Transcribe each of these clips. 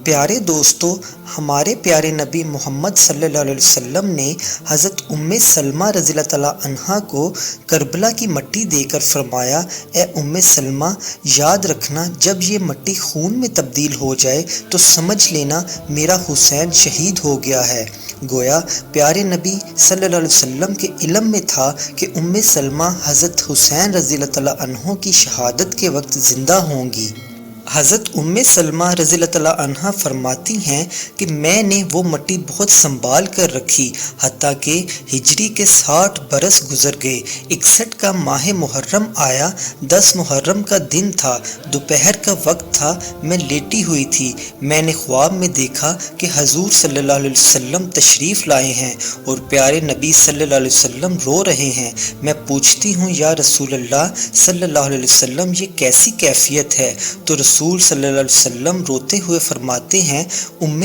پیارے دوستو، ہمارے پیارے نبی محمد صلی اللہ علیہ وسلم نے حضرت سلمہ رضی اللہ تعالیٰ عنہا کو کربلا کی مٹی دے کر فرمایا، اے سلمہ، یاد رکھنا جب یہ مٹی خون میں تبدیل ہو جائے تو سمجھ لینا میرا حسین شہید ہو گیا ہے۔ گویا پیارے نبی صلی اللہ علیہ وسلم کے علم میں تھا کہ سلمہ حضرت حسین رضی اللہ تعالیٰ عنہ کی شہادت کے وقت زندہ ہوں گی۔ حضرت سلمہ رضی اللہ تعالیٰ عنہ فرماتی ہیں کہ میں نے وہ مٹی بہت سنبھال کر رکھی، حتیٰ کہ ہجری کے 60 برس گزر گئے۔ 61 کا ماہ محرم آیا، 10 محرم کا دن تھا، دوپہر کا وقت تھا، میں لیٹی ہوئی تھی۔ میں نے خواب میں دیکھا کہ حضور صلی اللہ علیہ وسلم تشریف لائے ہیں اور پیارے نبی صلی اللہ علیہ وسلم رو رہے ہیں۔ میں پوچھتی ہوں، یا رسول اللہ صلی اللہ علیہ وسلم، یہ کیسی کیفیت ہے؟ تو رسول صلی اللہ علیہ وسلم روتے ہوئے فرماتے ہیں،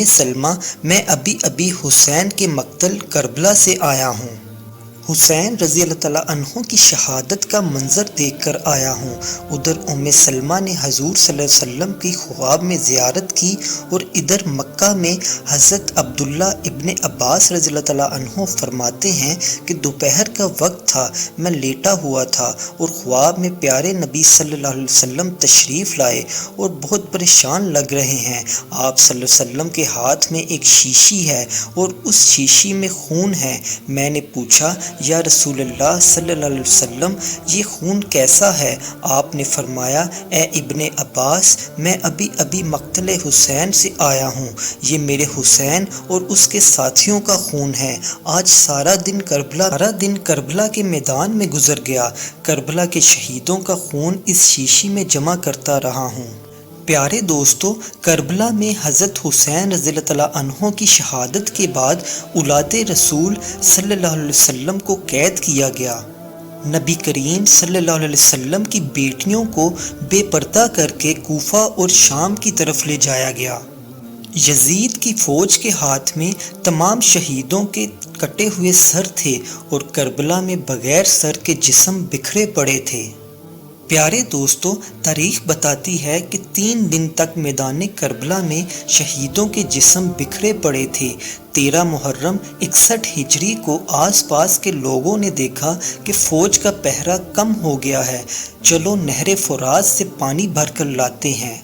سلمہ، میں ابھی حسین کے مقتل کربلا سے آیا ہوں، حسین رضی اللہ تعالیٰ عنہ کی شہادت کا منظر دیکھ کر آیا ہوں۔ ادھر سلمہ نے حضور صلی اللہ علیہ وسلم کی خواب میں زیارت کی اور ادھر مکہ میں حضرت عبداللہ ابن عباس رضی اللہ تعالیٰ عنہ فرماتے ہیں کہ دوپہر کا وقت تھا، میں لیٹا ہوا تھا اور خواب میں پیارے نبی صلی اللہ علیہ وسلم تشریف لائے اور بہت پریشان لگ رہے ہیں۔ آپ صلی اللہ علیہ وسلم کے ہاتھ میں ایک شیشی ہے اور اس شیشی میں خون ہے۔ میں نے پوچھا، یا رسول اللہ صلی اللہ علیہ وسلم، یہ خون کیسا ہے؟ آپ نے فرمایا، اے ابن عباس، میں ابھی مقتل حسین سے آیا ہوں، یہ میرے حسین اور اس کے ساتھیوں کا خون ہے۔ آج سارا دن کربلا کے میدان میں گزر گیا، کربلا کے شہیدوں کا خون اس شیشی میں جمع کرتا رہا ہوں۔ پیارے دوستو، کربلا میں حضرت حسین رضی اللہ تعالیٰ عنہ کی شہادت کے بعد اولاد رسول صلی اللہ علیہ وسلم کو قید کیا گیا۔ نبی کریم صلی اللہ علیہ وسلم کی بیٹیوں کو بے پردہ کر کے کوفہ اور شام کی طرف لے جایا گیا۔ یزید کی فوج کے ہاتھ میں تمام شہیدوں کے کٹے ہوئے سر تھے اور کربلا میں بغیر سر کے جسم بکھرے پڑے تھے۔ پیارے دوستو، تاریخ بتاتی ہے کہ 3 دن تک میدان کربلا میں شہیدوں کے جسم بکھرے پڑے تھے۔ 13 محرم 61 ہجری کو آس پاس کے لوگوں نے دیکھا کہ فوج کا پہرا کم ہو گیا ہے، چلو نہر فرات سے پانی بھر کر لاتے ہیں۔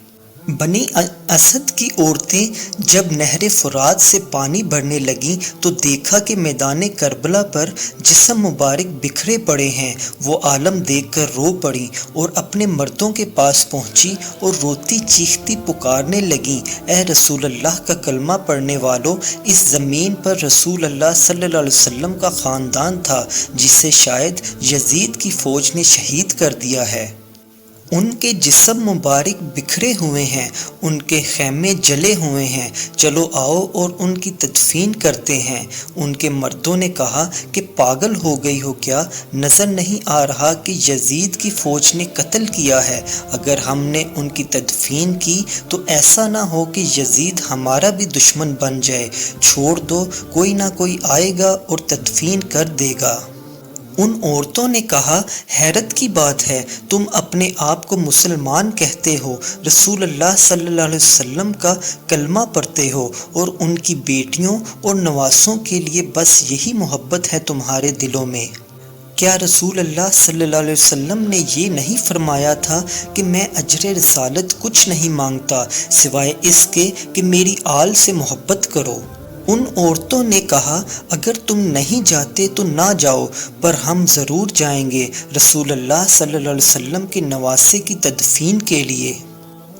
بنی اسد کی عورتیں جب نہر فرات سے پانی بھرنے لگیں تو دیکھا کہ میدان کربلا پر جسم مبارک بکھرے پڑے ہیں۔ وہ عالم دیکھ کر رو پڑیں اور اپنے مردوں کے پاس پہنچی اور روتی چیختی پکارنے لگیں، اے رسول اللہ کا کلمہ پڑھنے والوں، اس زمین پر رسول اللہ صلی اللہ علیہ وسلم کا خاندان تھا جسے شاید یزید کی فوج نے شہید کر دیا ہے۔ ان کے جسم مبارک بکھرے ہوئے ہیں، ان کے خیمے جلے ہوئے ہیں، چلو آؤ اور ان کی تدفین کرتے ہیں۔ ان کے مردوں نے کہا کہ پاگل ہو گئی ہو کیا؟ نظر نہیں آ رہا کہ یزید کی فوج نے قتل کیا ہے؟ اگر ہم نے ان کی تدفین کی تو ایسا نہ ہو کہ یزید ہمارا بھی دشمن بن جائے، چھوڑ دو، کوئی نہ کوئی آئے گا اور تدفین کر دے گا۔ ان عورتوں نے کہا، حیرت کی بات ہے، تم اپنے آپ کو مسلمان کہتے ہو، رسول اللہ صلی اللہ علیہ وسلم کا کلمہ پڑھتے ہو اور ان کی بیٹیوں اور نواسوں کے لیے بس یہی محبت ہے تمہارے دلوں میں۔ کیا رسول اللہ صلی اللہ علیہ وسلم نے یہ نہیں فرمایا تھا کہ میں اجر رسالت کچھ نہیں مانگتا سوائے اس کے کہ میری آل سے محبت کرو؟ ان عورتوں نے کہا، اگر تم نہیں جاتے تو نہ جاؤ، پر ہم ضرور جائیں گے رسول اللہ صلی اللہ علیہ وسلم کے نواسے کی تدفین کے لیے۔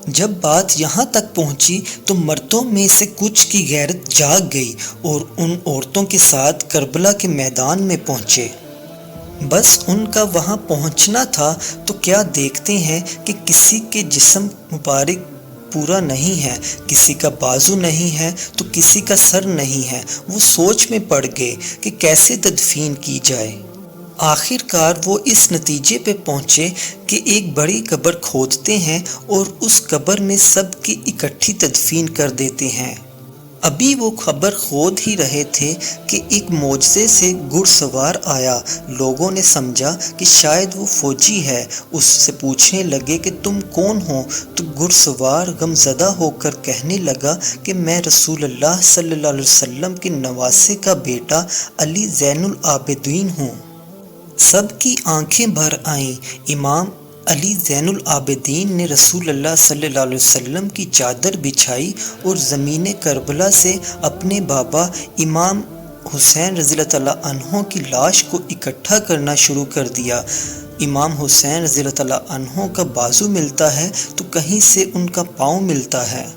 جب بات یہاں تک پہنچی تو مردوں میں سے کچھ کی غیرت جاگ گئی اور ان عورتوں کے ساتھ کربلا کے میدان میں پہنچے۔ بس ان کا وہاں پہنچنا تھا تو کیا دیکھتے ہیں کہ کسی کے جسم مبارک پورا نہیں ہے، کسی کا بازو نہیں ہے تو کسی کا سر نہیں ہے۔ وہ سوچ میں پڑ گئے کہ کیسے تدفین کی جائے۔ آخر کار وہ اس نتیجے پہ پہنچے کہ ایک بڑی قبر کھودتے ہیں اور اس قبر میں سب کی اکٹھی تدفین کر دیتے ہیں۔ ابھی وہ خبر کھود ہی رہے تھے کہ ایک معجزے سے گھڑ سوار آیا۔ لوگوں نے سمجھا کہ شاید وہ فوجی ہے، اس سے پوچھنے لگے کہ تم کون ہو؟ تو گھڑ سوار غم زدہ ہو کر کہنے لگا کہ میں رسول اللہ صلی اللہ علیہ وسلم کے نواسے کا بیٹا علی زین العابدین ہوں۔ سب کی آنکھیں بھر آئیں۔ امام علی زین العابدین نے رسول اللہ صلی اللہ علیہ وسلم کی چادر بچھائی اور زمین کربلا سے اپنے بابا امام حسین رضی اللہ تعالیٰ عنہ کی لاش کو اکٹھا کرنا شروع کر دیا۔ امام حسین رضی اللہ تعالیٰ عنہ کا بازو ملتا ہے تو کہیں سے ان کا پاؤں ملتا ہے۔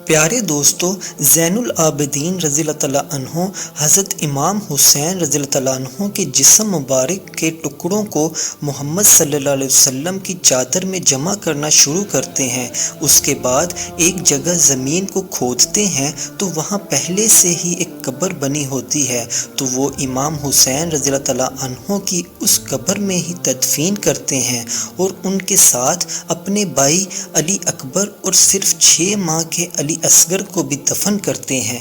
پیارے دوستو، زین العابدین رضی اللہ تعالیٰ عنہ حضرت امام حسین رضی اللہ تعالیٰ عنہ کے جسم مبارک کے ٹکڑوں کو محمد صلی اللہ علیہ وسلم کی چادر میں جمع کرنا شروع کرتے ہیں۔ اس کے بعد ایک جگہ زمین کو کھودتے ہیں تو وہاں پہلے سے ہی ایک قبر بنی ہوتی ہے، تو وہ امام حسین رضی اللہ تعالیٰ عنہ کی اس قبر میں ہی تدفین کرتے ہیں اور ان کے ساتھ اپنے بھائی علی اکبر اور صرف 6 ماہ کے علی اصغر کو بھی دفن کرتے ہیں۔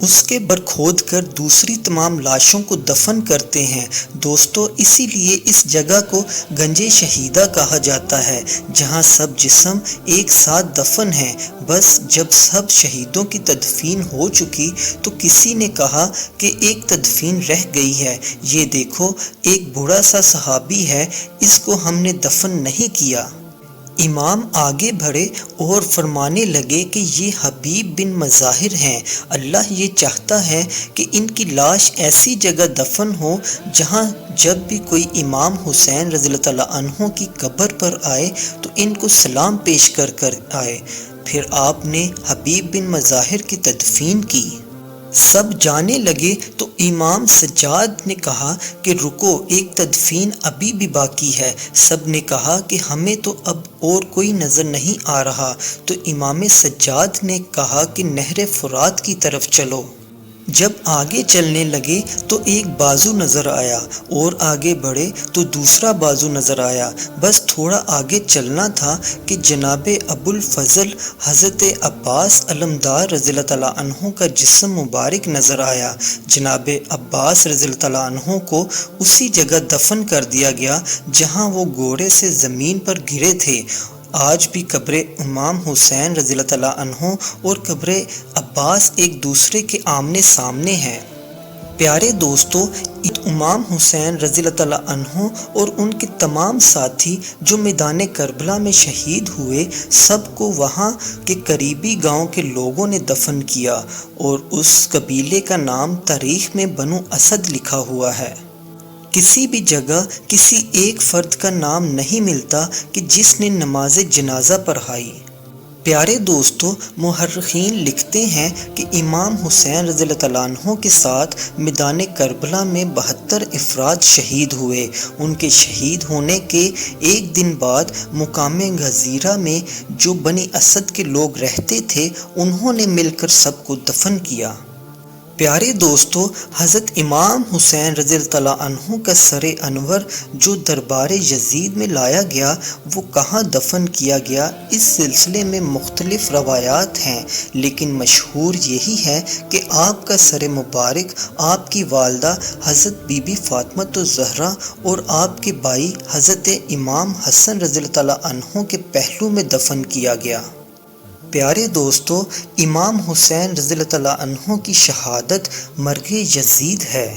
اس کے بر کھود کر دوسری تمام لاشوں کو دفن کرتے ہیں۔ دوستو، اسی لیے اس جگہ کو گنج شہیدہ کہا جاتا ہے، جہاں سب جسم ایک ساتھ دفن ہیں۔ بس جب سب شہیدوں کی تدفین ہو چکی تو کسی نے کہا کہ ایک تدفین رہ گئی ہے، یہ دیکھو ایک بوڑھا سا صحابی ہے، اس کو ہم نے دفن نہیں کیا۔ امام آگے بڑھے اور فرمانے لگے کہ یہ حبیب بن مظاہر ہیں، اللہ یہ چاہتا ہے کہ ان کی لاش ایسی جگہ دفن ہو جہاں جب بھی کوئی امام حسین رضی اللہ تعالیٰ عنہ کی قبر پر آئے تو ان کو سلام پیش کر کر آئے۔ پھر آپ نے حبیب بن مظاہر کی تدفین کی۔ سب جانے لگے تو امام سجاد نے کہا کہ رکو، ایک تدفین ابھی بھی باقی ہے۔ سب نے کہا کہ ہمیں تو اب اور کوئی نظر نہیں آ رہا، تو امام سجاد نے کہا کہ نہر فرات کی طرف چلو۔ جب آگے چلنے لگے تو ایک بازو نظر آیا، اور آگے بڑھے تو دوسرا بازو نظر آیا۔ بس تھوڑا آگے چلنا تھا کہ جناب ابو الفضل حضرت عباس علمدار رضی اللہ تعالیٰ عنہ کا جسم مبارک نظر آیا۔ جناب عباس رضی اللہ تعالیٰ عنہ کو اسی جگہ دفن کر دیا گیا جہاں وہ گھوڑے سے زمین پر گرے تھے۔ آج بھی قبر امام حسین رضی اللہ تعالیٰ عنہ اور قبر عباس ایک دوسرے کے آمنے سامنے ہیں۔ پیارے دوستو، امام حسین رضی اللہ تعالیٰ عنہ اور ان کے تمام ساتھی جو میدان کربلا میں شہید ہوئے، سب کو وہاں کے قریبی گاؤں کے لوگوں نے دفن کیا، اور اس قبیلے کا نام تاریخ میں بنو اسد لکھا ہوا ہے۔ کسی بھی جگہ کسی ایک فرد کا نام نہیں ملتا کہ جس نے نماز جنازہ پڑھائی۔ پیارے دوستو، مورخین لکھتے ہیں کہ امام حسین رضی اللہ تعالیٰ عنہ کے ساتھ میدان کربلا میں 72 افراد شہید ہوئے۔ ان کے شہید ہونے کے ایک دن بعد مقام غزیرہ میں جو بنی اسد کے لوگ رہتے تھے، انہوں نے مل کر سب کو دفن کیا۔ پیارے دوستو، حضرت امام حسین رضی اللہ تعالیٰ عنہ کا سر انور جو دربار یزید میں لایا گیا، وہ کہاں دفن کیا گیا، اس سلسلے میں مختلف روایات ہیں، لیکن مشہور یہی ہے کہ آپ کا سر مبارک آپ کی والدہ حضرت بی بی فاطمہ الزہرا اور آپ کے بھائی حضرت امام حسن رضی اللہ تعالیٰ عنہ کے پہلو میں دفن کیا گیا۔ پیارے دوستو، امام حسین رضی اللہ تعالیٰ عنہ کی شہادت مرگ یزید ہے۔